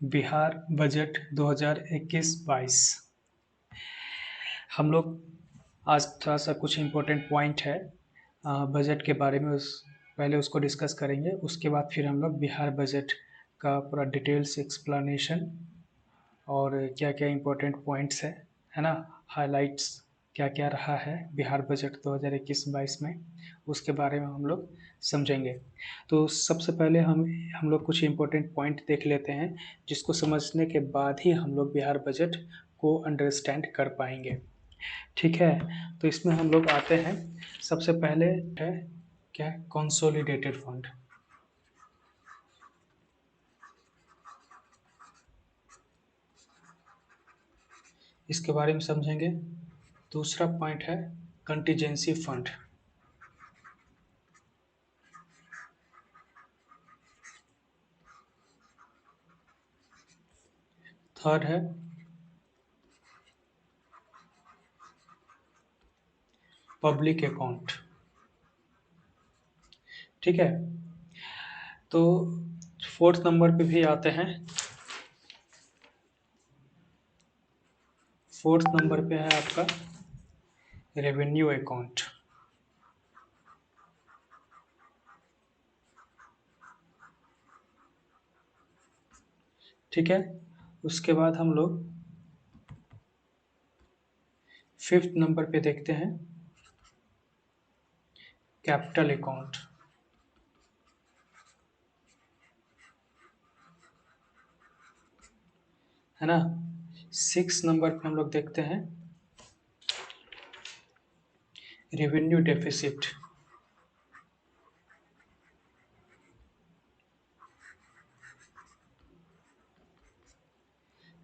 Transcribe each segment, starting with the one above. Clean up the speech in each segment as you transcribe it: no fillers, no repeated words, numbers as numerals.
Bihar budget 2021-22। हम लोग आज थोड़ा सा कुछ इम्पोर्टेंट पॉइंट है बजट के बारे में, उस पहले उसको डिस्कस करेंगे। उसके बाद फिर हम लोग बिहार बजट का पूरा डिटेल्स एक्सप्लेनेशन और क्या क्या इम्पोर्टेंट पॉइंट्स है ना, हाइलाइट्स क्या क्या रहा है बिहार बजट 2021-22 में, उसके बारे में हम लोग समझेंगे। तो सबसे पहले हम लोग कुछ इम्पोर्टेंट पॉइंट देख लेते हैं, जिसको समझने के बाद ही हम लोग बिहार बजट को अंडरस्टैंड कर पाएंगे। ठीक है, तो इसमें हम लोग आते हैं। सबसे पहले है क्या, कंसोलिडेटेड फंड। इसके बारे में समझेंगे। दूसरा पॉइंट है कंटीजेंसी फंड। थर्ड है पब्लिक अकाउंट। ठीक है, तो फोर्थ नंबर पे भी आते हैं। फोर्थ नंबर पे है आपका रेवेन्यू अकाउंट। ठीक है, उसके बाद हम लोग फिफ्थ नंबर पे देखते हैं कैपिटल अकाउंट। है ना। सिक्स नंबर पे हम लोग देखते हैं रेवेन्यू डेफिसिट।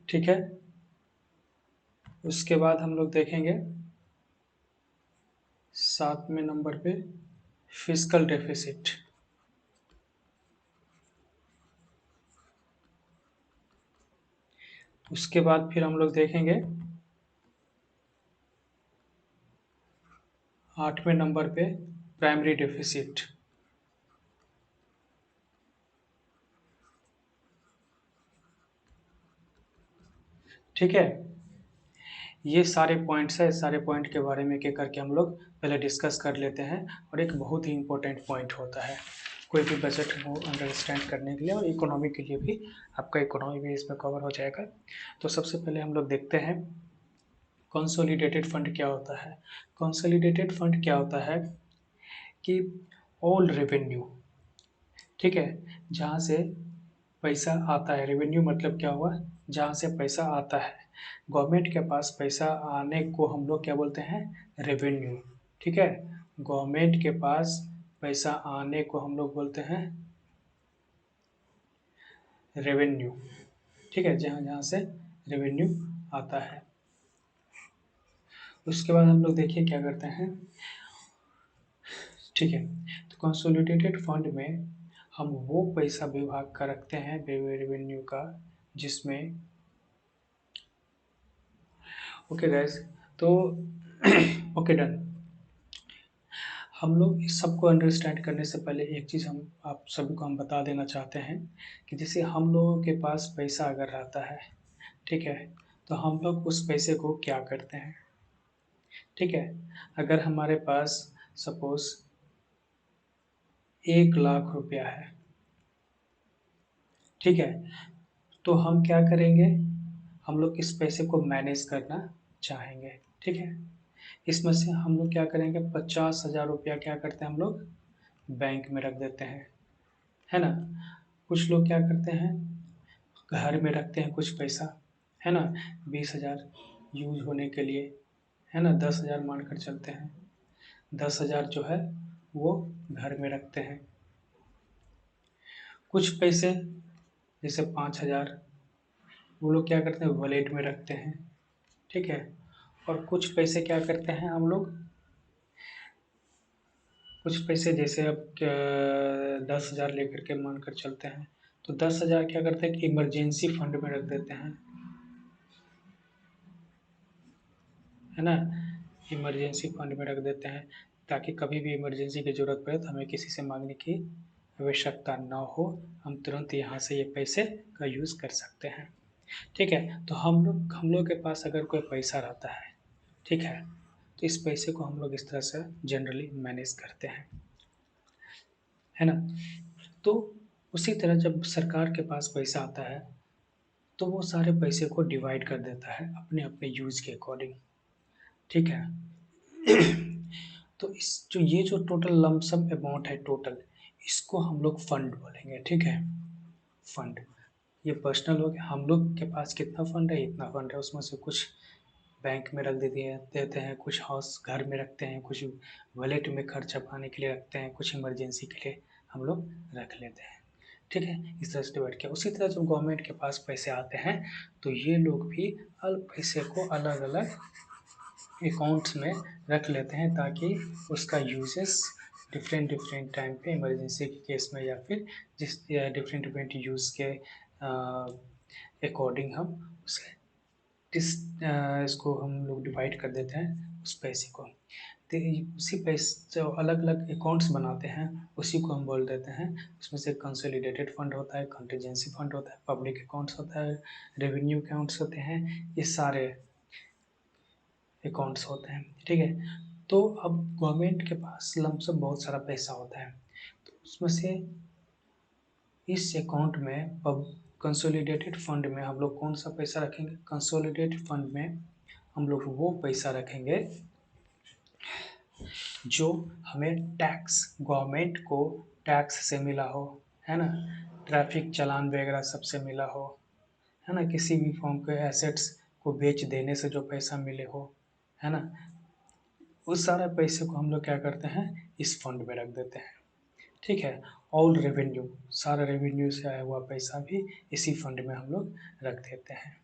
ठीक है, उसके बाद हम लोग देखेंगे सातवें नंबर पे फिस्कल डेफिसिट। उसके बाद फिर हम लोग देखेंगे आठवें नंबर पे प्राइमरी डेफिसिट। ठीक है, ये सारे पॉइंट्स है। सारे पॉइंट के बारे में एक एक करके हम लोग पहले डिस्कस कर लेते हैं। और एक बहुत ही इम्पोर्टेंट पॉइंट होता है कोई भी बजट को अंडरस्टैंड करने के लिए, और इकोनॉमी के लिए भी। आपका इकोनॉमी भी इसमें कवर हो जाएगा। तो सबसे पहले हम लोग देखते हैं कंसोलिडेटेड फंड क्या होता है। कंसोलिडेटेड फंड क्या होता है कि ऑल रेवेन्यू, ठीक है, जहाँ से पैसा आता है। रेवेन्यू मतलब क्या हुआ, जहाँ से पैसा आता है। गवर्नमेंट के पास पैसा आने को हम लोग क्या बोलते हैं, रेवेन्यू। ठीक है, गवर्नमेंट के पास पैसा आने को हम लोग बोलते हैं रेवेन्यू। ठीक है, जहाँ जहाँ से रेवेन्यू आता है। उसके बाद हम लोग देखिए क्या करते हैं। ठीक है, तो कंसोलिडेटेड फंड में हम वो पैसा विभाग का रखते हैं रेवेन्यू का, जिसमें ओके गैस, तो ओके डन। हम लोग इस सबको अंडरस्टैंड करने से पहले एक चीज़ हम आप सभी को हम बता देना चाहते हैं कि जैसे हम लोगों के पास पैसा अगर रहता है, ठीक है, तो हम लोग उस पैसे को क्या करते हैं। ठीक है, अगर हमारे पास सपोज 1 लाख रुपया है, ठीक है, तो हम क्या करेंगे, हम लोग इस पैसे को मैनेज करना चाहेंगे। ठीक है, इसमें से हम लोग क्या करेंगे, 50,000 रुपया क्या करते हैं हम लोग बैंक में रख देते हैं। है ना। कुछ लोग क्या करते हैं, घर में रखते हैं कुछ पैसा। है ना, 20,000 यूज होने के लिए। है ना, 10,000 मानकर चलते हैं। 10,000 जो है वो घर में रखते हैं। कुछ पैसे जैसे 5,000 वो लोग क्या करते हैं, वॉलेट में रखते हैं। ठीक है, और कुछ पैसे क्या करते हैं हम लोग, कुछ पैसे जैसे अब 10,000 लेकर के मानकर चलते हैं, तो 10,000 क्या करते हैं कि इमरजेंसी फंड में रख देते हैं। है ना, इमरजेंसी फंड में रख देते हैं, ताकि कभी भी इमरजेंसी की ज़रूरत पड़े तो हमें किसी से मांगने की आवश्यकता न हो, हम तुरंत यहाँ से ये पैसे का यूज़ कर सकते हैं। ठीक है, तो हम लोग के पास अगर कोई पैसा रहता है, ठीक है, तो इस पैसे को हम लोग इस तरह से जनरली मैनेज करते हैं, है ना? तो उसी तरह जब सरकार के पास पैसा आता है, तो वो सारे पैसे को डिवाइड कर देता है अपने-अपने यूज़ के अकॉर्डिंग, ठीक है? तो ये जो टोटल लमसम अमाउंट है टोटल, इसको हम लोग फंड बोलेंगे, ठीक है? फंड। ये पर्सनल हो गया, हम लोग के पास कितना फंड है, इतना फंड है, उसमें से कुछ बैंक में रख देते हैं, कुछ हाउस घर में रखते हैं, कुछ वॉलेट में खर्चा पाने के लिए रखते हैं, कुछ इमरजेंसी के लिए हम लोग रख लेते हैं, ठीक है? इस तरह से डिवाइड किया। उसी तरह जब गवर्नमेंट के पास पैसे आते हैं, तो ये लोग भी पैसे को अलग-अलग अकाउंट्स में रख लेते हैं, ताकि उसका यूजेस डिफरेंट डिफरेंट टाइम पे इमरजेंसी के केस में या फिर डिफरेंट डिफरेंट यूज़ के अकॉर्डिंग हम उसे इसको हम लोग डिवाइड कर देते हैं उस पैसे को। तो उसी पैसे जो अलग-अलग अकाउंट्स बनाते हैं, उसी को हम बोल देते हैं। उसमें से कंसोलिडेटेड फंड होता है, कंटीजेंसी फंड होता है, पब्लिक अकाउंट्स होता है, रेवेन्यू अकाउंट्स होते हैं, ये सारे अकाउंट्स होते हैं, ठीक है? तो अब गवर्नमेंट के पास लमसम बहुत सारा पैसा होता है, तो उसमें से इस अकाउंट में पब कंसोलिडेटेड फंड में हम लोग कौन सा पैसा रखेंगे? कंसोलिडेटेड फंड में हम लोग वो पैसा रखेंगे जो हमें टैक्स गवर्नमेंट को टैक्स से मिला हो, है ना? ट्रैफिक चालान वगैरह सबसे मिला हो, है ना? किसी भी फॉर्म के एसेट्स को बेच देने से जो पैसा मिले हो, है ना? उस सारे पैसे को हम लोग क्या करते हैं, इस फंड में रख देते हैं, ठीक है? ऑल रेवेन्यू, सारा रेवेन्यू से आया हुआ पैसा भी इसी फंड में हम लोग रख देते हैं,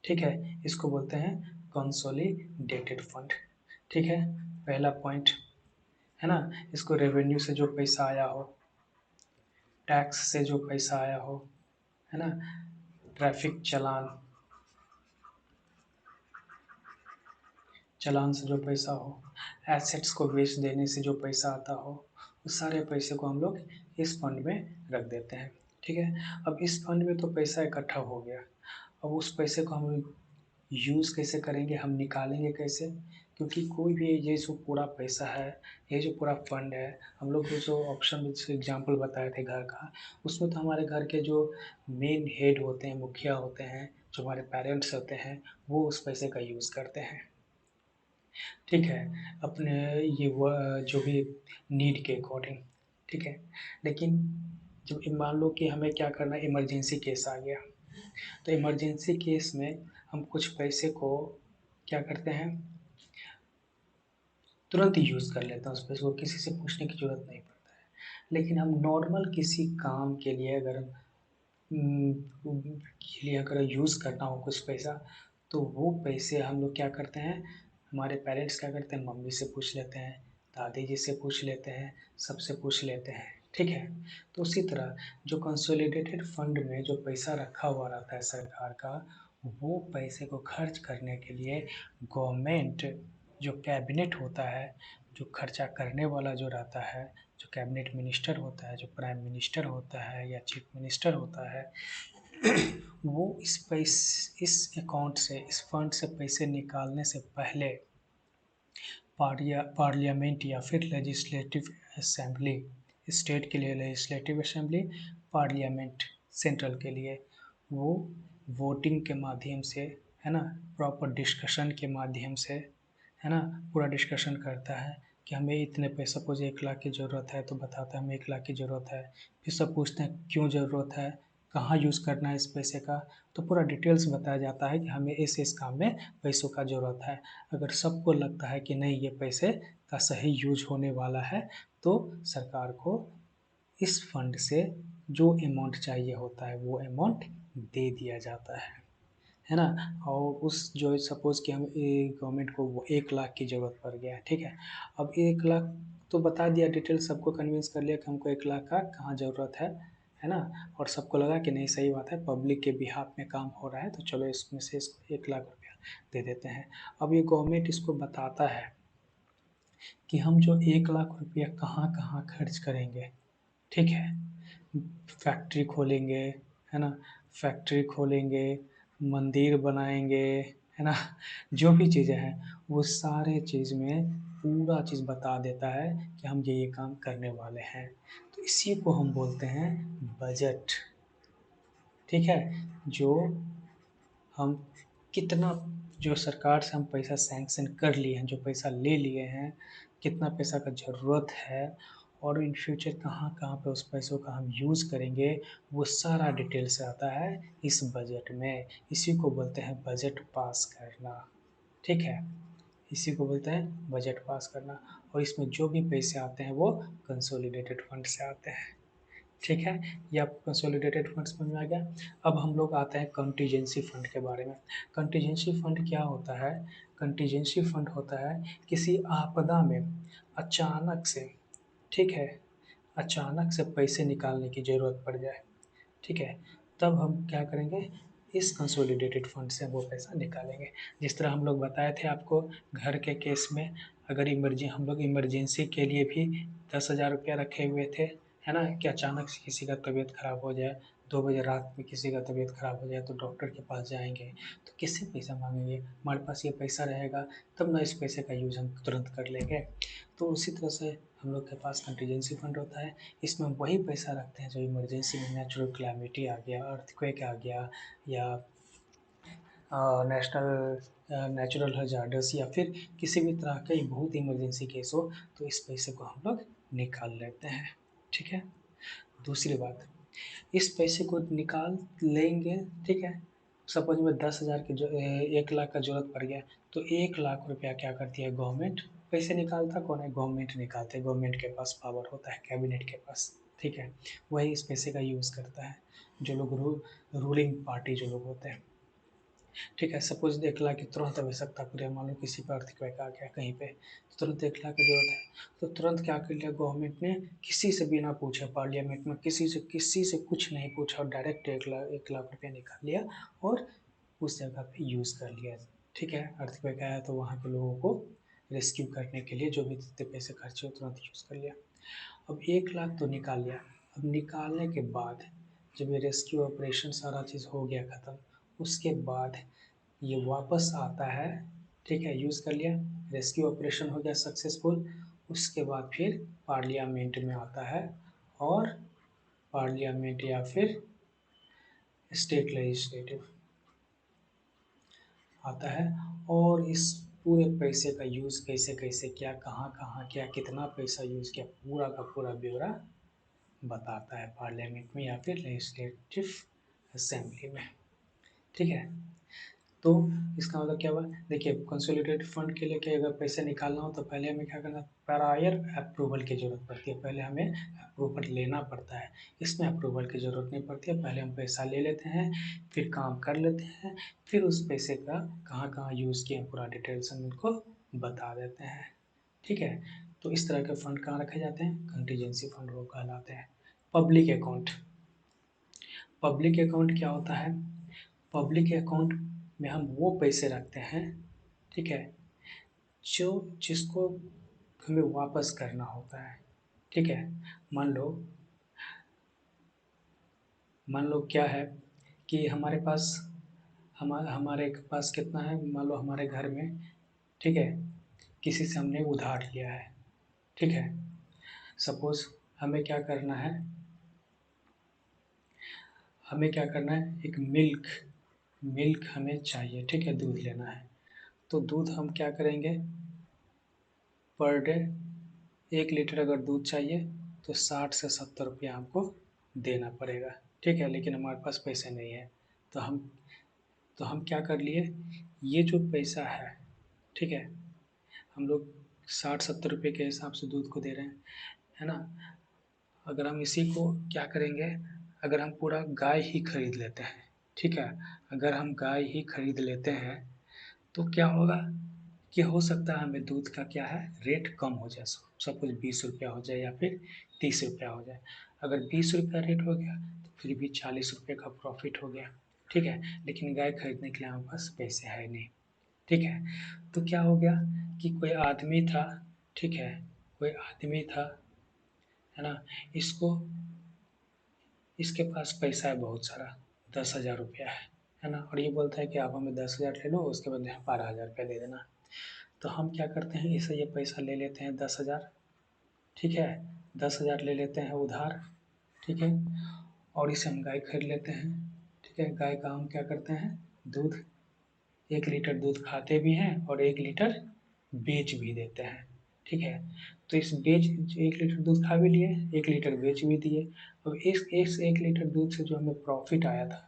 ठीक है? इसको बोलते हैं कंसोलिडेटेड फंड, ठीक है? पहला पॉइंट, है ना? इसको रेवेन्यू से जो पैसा आया हो, टैक्स से जो पैसा आया हो, है ना? ट्रैफिक चालान से जो पैसा हो, एसेट्स को बेच देने से जो पैसा आता हो, उस सारे पैसे को हम लोग इस फंड में रख देते हैं, ठीक है? अब इस फंड में तो पैसा इकट्ठा हो गया, अब उस पैसे को हम यूज़ कैसे करेंगे, हम निकालेंगे कैसे? क्योंकि कोई भी ये जो पूरा पैसा है, ये जो पूरा फंड है, हम लोग को जो ऑप्शन में जैसे एग्ज़ाम्पल बताए थे घर का, उसमें तो हमारे घर के जो मेन हेड होते हैं, मुखिया होते हैं, जो हमारे पेरेंट्स होते हैं, वो उस पैसे का यूज़ करते हैं, ठीक है? अपने ये जो भी नीड के अकॉर्डिंग, ठीक है? लेकिन जब मान लो कि हमें क्या करना है, इमरजेंसी केस आ गया, तो इमरजेंसी केस में हम कुछ पैसे को क्या करते हैं, तुरंत ही यूज़ कर लेते हैं उस पैसे को, किसी से पूछने की ज़रूरत नहीं पड़ता है। लेकिन हम नॉर्मल किसी काम के लिए अगर के लिए अगर यूज़ करना हो कुछ पैसा, तो वो पैसे हम लोग क्या करते हैं, हमारे पेरेंट्स क्या करते हैं, मम्मी से पूछ लेते हैं, दादी जी से पूछ लेते हैं, सबसे पूछ लेते हैं, ठीक है? तो उसी तरह जो कंसोलिडेटेड फंड में जो पैसा रखा हुआ रहता है सरकार का, वो पैसे को खर्च करने के लिए गवर्नमेंट, जो कैबिनेट होता है, जो खर्चा करने वाला जो रहता है, जो कैबिनेट मिनिस्टर होता है, जो प्राइम मिनिस्टर होता है या चीफ मिनिस्टर होता है, वो इस अकाउंट से, इस फंड से पैसे निकालने से पहले पार्लियामेंट या फिर लेजिस्लेटिव असेंबली, स्टेट के लिए लेजिस्लेटिव असेंबली, पार्लियामेंट सेंट्रल के लिए, वो वोटिंग के माध्यम से, है ना, प्रॉपर डिस्कशन के माध्यम से, है ना, पूरा डिस्कशन करता है कि हमें इतने पैसे, सपोज 1 लाख की ज़रूरत है तो बताता है हमें 1 लाख की ज़रूरत है, फिर सब पूछते हैं क्यों ज़रूरत है, कहाँ यूज़ करना है इस पैसे का, तो पूरा डिटेल्स बताया जाता है कि हमें इस काम में पैसों का ज़रूरत है। अगर सबको लगता है कि नहीं ये पैसे का सही यूज होने वाला है, तो सरकार को इस फंड से जो अमाउंट चाहिए होता है वो अमाउंट दे दिया जाता है ना? और उस जो सपोज़ कि हम गवर्नमेंट को वो 1 लाख की ज़रूरत पड़ गया है, ठीक है? अब 1 लाख तो बता दिया, डिटेल सबको कन्विंस कर लिया कि हमको 1 लाख का कहाँ ज़रूरत है ना? और सबको लगा कि नहीं सही बात है, पब्लिक के बिहाफ़ में काम हो रहा है, तो चलो इसमें से इसको 1 लाख रुपया दे देते हैं। अब ये गवर्नमेंट इसको बताता है कि हम जो 1 लाख रुपया कहाँ-कहाँ खर्च करेंगे, ठीक है? फैक्ट्री खोलेंगे, है ना? फैक्ट्री खोलेंगे, मंदिर बनाएँगे, है ना? जो भी चीज़ें हैं, वो सारे चीज़ में पूरा चीज़ बता देता है कि हम ये काम करने वाले हैं। तो इसी को हम बोलते हैं बजट, ठीक है? जो हम कितना जो सरकार से हम पैसा सैंक्शन कर लिए हैं, जो पैसा ले लिए हैं, कितना पैसा का ज़रूरत है और इन फ्यूचर कहाँ-कहाँ पे उस पैसों का हम यूज़ करेंगे, वो सारा डिटेल से आता है इस बजट में। इसी को बोलते हैं बजट पास करना, ठीक है? इसी को बोलते हैं बजट पास करना और इसमें जो भी पैसे आते हैं वो कंसोलिडेटेड फंड से आते हैं। ठीक है, ये आपको कंसोलिडेटेड फंड समझ में आ गया। अब हम लोग आते हैं कंटीजेंसी फंड के बारे में। कंटीजेंसी फंड क्या होता है? कंटीजेंसी फंड होता है किसी आपदा में अचानक से, ठीक है, अचानक से पैसे निकालने की ज़रूरत पड़ जाए, ठीक है, तब हम क्या करेंगे, इस कंसोलिडेटेड फंड से वो पैसा निकालेंगे। जिस तरह हम लोग बताए थे आपको घर के केस में, अगर हम लोग इमरजेंसी के लिए भी 10,000 रुपया रखे हुए थे, है ना? कि अचानक से किसी का तबीयत खराब हो जाए, 2 बजे रात में किसी का तबीयत खराब हो जाए तो डॉक्टर के पास जाएँगे, तो किससे पैसा माँगेंगे? हमारे पास ये पैसा रहेगा तब ना इस पैसे का यूज़ हम तुरंत कर लेंगे। तो उसी तरह से हम लोग के पास कंटीजेंसी फंड होता है। इसमें वही पैसा रखते हैं जो इमरजेंसी में नेचुरल कैलामिटी आ गया, अर्थक्वेक आ गया या नेचुरल हज़ार्डस या फिर किसी भी तरह का बहुत इमरजेंसी केस हो, तो इस पैसे को हम लोग निकाल लेते हैं, ठीक है? दूसरी बात, इस पैसे को निकाल लेंगे, ठीक है? सपोज़ में 10,000 की 1 लाख का ज़रूरत पड़ गया, तो 1 लाख रुपया क्या करती है गवर्नमेंट, पैसे निकालता कौन है? गवर्नमेंट निकालते हैं, गवर्नमेंट के पास पावर होता है, कैबिनेट के पास, ठीक है? वही इस पैसे का यूज़ करता है, जो लोग रूलिंग पार्टी जो लोग होते हैं। ठीक है, सपोज़ 1 लाख की तुरंत आवश्यकता पड़ी है, मान लो किसी पे अर्थक्वेक आ गया कहीं पे, तो तुरंत 1 लाख की ज़रूरत है, तो तुरंत क्या कर लिया गवर्नमेंट ने, किसी से बिना पूछे पार्लियामेंट में किसी से कुछ नहीं पूछा और डायरेक्ट 1 लाख रुपया निकाल लिया और उस जगह पे यूज़ कर लिया। ठीक है, अर्थक्वेक आया तो वहाँ के लोगों को रेस्क्यू करने के लिए जो भी जितने पैसे खर्चे हुए तुरंत यूज़ कर लिया। अब 1 लाख तो निकाल लिया, अब निकालने के बाद जब ये रेस्क्यू ऑपरेशन सारा चीज़ हो गया ख़त्म, उसके बाद ये वापस आता है, ठीक है, यूज़ कर लिया, रेस्क्यू ऑपरेशन हो गया सक्सेसफुल, उसके बाद फिर पार्लियामेंट में आता है और पार्लियामेंट या फिर स्टेट लेजिस्लेटिव आता है और इस पूरे पैसे का यूज़ कैसे-कैसे किया, कहाँ-कहाँ किया, कितना पैसा यूज़ किया, पूरा का पूरा ब्यौरा बताता है पार्लियामेंट में या फिर लेजिस्लेटिव असेंबली में, ठीक है? तो इसका मतलब क्या हुआ? देखिए कंसोलिडेटेड फंड के लिए कि अगर पैसे निकालना हो तो पहले हमें क्या करना है? प्रायर अप्रूवल की ज़रूरत पड़ती है, पहले हमें अप्रूवल लेना पड़ता है। इसमें अप्रूवल की ज़रूरत नहीं पड़ती है, पहले हम पैसा ले लेते हैं, फिर काम कर लेते हैं, फिर उस पैसे का कहाँ-कहाँ यूज़ किए पूरा डिटेल्स हम उनको बता देते हैं, ठीक है? तो इस तरह के फंड कहाँ रखे जाते हैं? कंटीजेंसी फंड वो कहलाते हैं। पब्लिक अकाउंट, पब्लिक अकाउंट क्या होता है? पब्लिक अकाउंट में हम वो पैसे रखते हैं, ठीक है, जो जिसको हमें वापस करना होता है, ठीक है। मान लो मान लो क्या है कि हमारे पास कितना है, मान लो हमारे घर में, ठीक है, किसी से हमने उधार लिया है, ठीक है। सपोज़ हमें क्या करना है, एक मिल्क मिल्क हमें चाहिए, ठीक है, दूध लेना है। तो दूध हम क्या करेंगे, पर डे 1 लीटर अगर दूध चाहिए तो 60 से 70 रुपया हमको देना पड़ेगा, ठीक है, लेकिन हमारे पास पैसे नहीं है। तो हम क्या कर लिए, ये जो पैसा है, ठीक है, हम लोग 60-70 रुपये के हिसाब से दूध को दे रहे हैं, है ना? अगर हम इसी को क्या करेंगे, अगर हम पूरा गाय ही खरीद लेते हैं, ठीक है, अगर हम गाय ही खरीद लेते हैं तो क्या होगा कि हो सकता है हमें दूध का क्या है रेट कम हो जाए, सपोज 20 रुपया हो जाए या फिर 30 रुपया हो जाए। अगर 20 रुपया रेट हो गया तो फिर भी 40 रुपये का प्रॉफिट हो गया, ठीक है, लेकिन गाय खरीदने के लिए हमारे पास पैसे है नहीं, ठीक है। तो क्या हो गया कि कोई आदमी था, ठीक है, कोई आदमी था, है ना, इसको इसके पास पैसा है बहुत सारा, 10,000 रुपया है ना, और ये बोलता है कि आप हमें 10,000 ले लो, उसके बदले 12,000 रुपया दे देना। तो हम क्या करते हैं, इसे ये पैसा ले लेते हैं 10,000, ठीक है, 10,000 ले लेते हैं उधार, ठीक है, और इसे हम गाय खरीद लेते हैं, ठीक है। गाय का हम क्या करते हैं, दूध, 1 लीटर दूध खाते भी हैं और 1 लीटर बेच भी देते हैं, ठीक है। तो इस बेच 1 लीटर दूध खा भी लिए, 1 लीटर बेच भी दिए। अब इस 1 लीटर दूध से जो हमें प्रॉफिट आया था,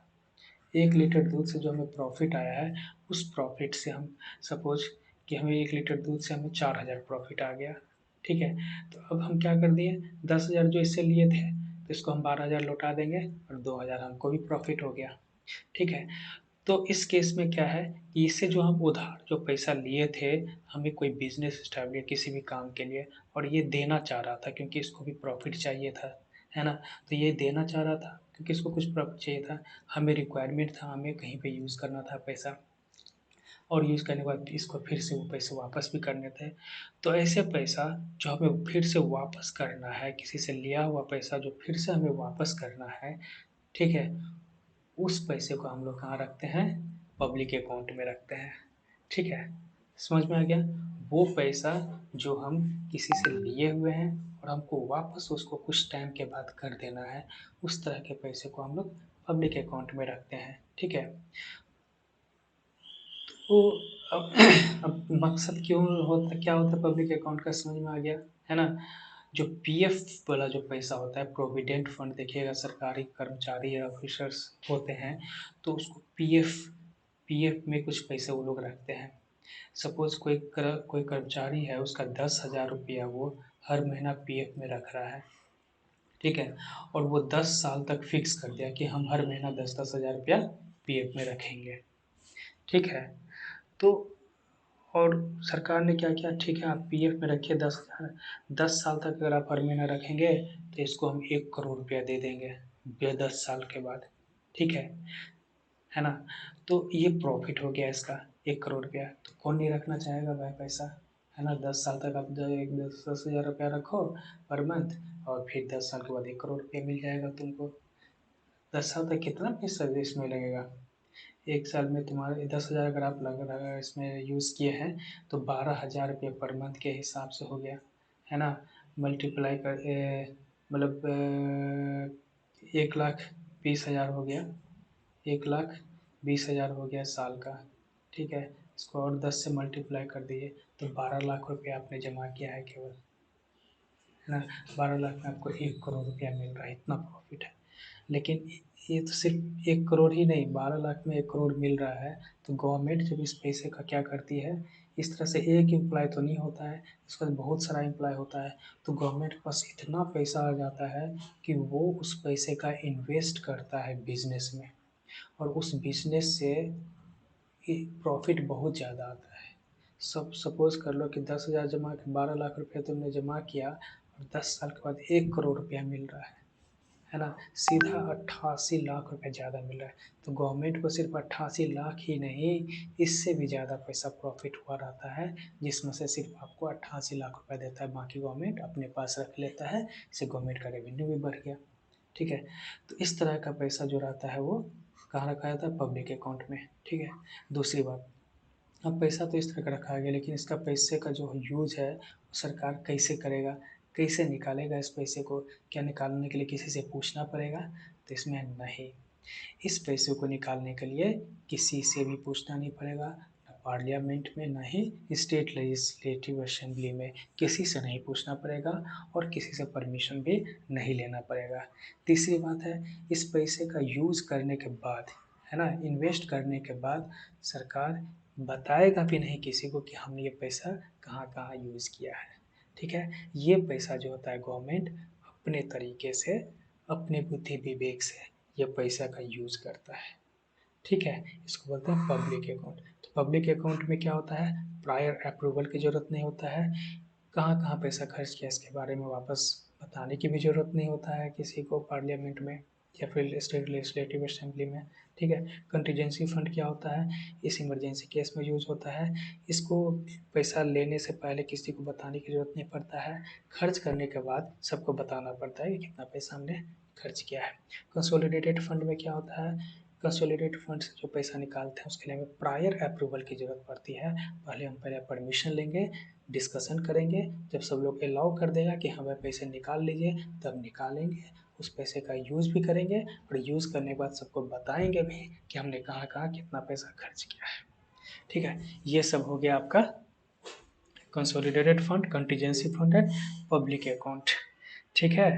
1 लीटर दूध से जो हमें प्रॉफिट आया है, उस प्रॉफिट से हम सपोज कि हमें 1 लीटर दूध से हमें 4,000 प्रॉफिट आ गया, ठीक है। तो अब हम क्या कर दिए, 10,000 जो इससे लिए थे, तो इसको हम 12,000 लौटा देंगे और 2,000 हमको भी प्रॉफिट हो गया, ठीक है। तो इस केस में क्या है कि इससे जो हम उधार जो पैसा लिए थे, हमें कोई बिजनेस स्टार्ट किसी भी काम के लिए, और ये देना चाह रहा था क्योंकि इसको भी प्रॉफिट चाहिए था, है ना। तो ये देना चाह रहा था क्योंकि इसको कुछ प्रॉफिट चाहिए था, हमें रिक्वायरमेंट था, हमें कहीं पे यूज़ करना था पैसा, और यूज़ करने के बाद इसको फिर से वो पैसे वापस भी करने थे। तो ऐसे पैसा जो हमें फिर से वापस करना है, किसी से लिया हुआ पैसा जो फिर से हमें वापस करना है, ठीक है, उस पैसे को हम लोग कहाँ रखते हैं, पब्लिक अकाउंट में रखते हैं, ठीक है। समझ में आ गया, वो पैसा जो हम किसी से लिए हुए हैं और हमको वापस उसको कुछ टाइम के बाद कर देना है, उस तरह के पैसे को हम लोग पब्लिक अकाउंट में रखते हैं, ठीक है। तो अब अब मकसद क्यों होता, क्या होता है पब्लिक अकाउंट का, समझ में आ गया, है ना। जो पीएफ वाला जो पैसा होता है, प्रोविडेंट फंड, देखिएगा सरकारी कर्मचारी या ऑफिसर्स होते हैं, तो उसको पीएफ पीएफ में कुछ पैसे वो लोग रखते हैं। सपोज कोई कर्मचारी है, उसका 10,000 रुपया वो हर महीना पीएफ में रख रहा है, ठीक है, और वो 10 साल तक फिक्स कर दिया कि हम हर महीना 10-10 हज़ार रुपया पीएफ में रखेंगे, ठीक है। तो और सरकार ने क्या किया, ठीक है, आप पीएफ में रखिए 10,000, 10 साल तक अगर आप हर महीना रखेंगे तो इसको हम 1 करोड़ रुपया दे देंगे 10 साल के बाद, ठीक है ना। तो ये प्रॉफिट हो गया इसका, 1 करोड़ रुपया, तो कौन नहीं रखना चाहेगा भाई पैसा, है ना। 10 साल तक आप एक 10-10 हज़ार रुपया रखो पर मंथ, और फिर 10 साल के बाद 1 करोड़ रुपया मिल जाएगा तुमको। 10 साल तक कितना पैसा इसमें लगेगा, 1 साल में तुम्हारे 10,000 अगर आप लग रहा इसमें यूज़ किए हैं, तो 12,000 रुपये पर मंथ के हिसाब से हो गया, है ना। मल्टीप्लाई कर मतलब 1,20,000 हो गया, 1,20,000 हो गया साल का, ठीक है। इसको और 10 से मल्टीप्लाई कर दीजिए, तो 12 लाख रुपये आपने जमा किया है केवल, है ना। 12 लाख में आपको 1 करोड़ रुपया मिल रहा है, इतना प्रॉफिट है। लेकिन ये तो सिर्फ 1 करोड़ ही नहीं, 12 लाख में 1 करोड़ मिल रहा है, तो गवर्नमेंट जब इस पैसे का क्या करती है, इस तरह से एक एम्प्लॉय तो नहीं होता है, इसका बहुत सारा एम्प्लॉय होता है, तो गवर्नमेंट के पास इतना पैसा आ जाता है कि वो उस पैसे का इन्वेस्ट करता है बिजनेस में, और उस बिजनेस से प्रॉफिट बहुत ज़्यादा आता है। सब सपोज कर लो कि 10,000 जमा 12 लाख रुपया तुमने जमा किया, और 10 साल के बाद 1 करोड़ रुपया मिल रहा है ना, सीधा 88 लाख रुपए ज़्यादा मिल रहा है। तो गवर्नमेंट को सिर्फ 88 लाख ही नहीं, इससे भी ज़्यादा पैसा प्रॉफिट हुआ रहता है, जिसमें से सिर्फ आपको 88 लाख रुपए देता है, बाकी गवर्नमेंट अपने पास रख लेता है, इससे गवर्नमेंट का रेवेन्यू भी बढ़ गया, ठीक है। तो इस तरह का पैसा जो रहता है वो कहाँ रखा जाता है, पब्लिक अकाउंट में, ठीक है। दूसरी बात, अब पैसा तो इस तरह का रखा गया, लेकिन इसका पैसे का जो यूज है सरकार कैसे करेगा, कैसे निकालेगा इस पैसे को, क्या निकालने के लिए किसी से पूछना पड़ेगा, तो इसमें नहीं, इस पैसे को निकालने के लिए किसी से भी पूछना नहीं पड़ेगा, ना पार्लियामेंट में, ना ही स्टेट लेजिस्लेटिव असेंबली में, किसी से नहीं पूछना पड़ेगा, और किसी से परमिशन भी नहीं लेना पड़ेगा। तीसरी बात है, इस पैसे का यूज़ करने के बाद, है ना, इन्वेस्ट करने के बाद सरकार बताएगा भी नहीं किसी को कि हमने ये पैसा कहाँ कहाँ यूज़ किया है, ठीक है। ये पैसा जो होता है गवर्नमेंट अपने तरीके से, अपने बुद्धि विवेक से ये पैसा का यूज़ करता है, ठीक है। इसको बोलते हैं पब्लिक अकाउंट। तो पब्लिक अकाउंट में क्या होता है, प्रायर अप्रूवल की ज़रूरत नहीं होता है, कहाँ कहाँ पैसा खर्च किया इसके बारे में वापस बताने की भी ज़रूरत नहीं होता है किसी को पार्लियामेंट में या फिर स्टेट लेजिस्लेटिव असेंबली में, ठीक है। कंटीजेंसी फंड क्या होता है, इस इमरजेंसी केस में यूज़ होता है, इसको पैसा लेने से पहले किसी को बताने की ज़रूरत नहीं पड़ता है, खर्च करने के बाद सबको बताना पड़ता है कि कितना पैसा हमने खर्च किया है। कंसोलिडेटेड फंड में क्या होता है, कंसोलिडेटेड फंड से जो पैसा निकालते हैं उसके लिए हमें प्रायर अप्रूवल की ज़रूरत पड़ती है। पहले परमिशन लेंगे, डिस्कशन करेंगे, जब सब लोग अलाउ कर देगा कि हमें पैसे निकाल लीजिए तब निकालेंगे, उस पैसे का यूज़ भी करेंगे और यूज़ करने के बाद सबको बताएंगे भी कि हमने कहाँ कहाँ कितना पैसा खर्च किया है। ठीक है, ये सब हो गया आपका consolidated fund, contingency fund and public account. ठीक है,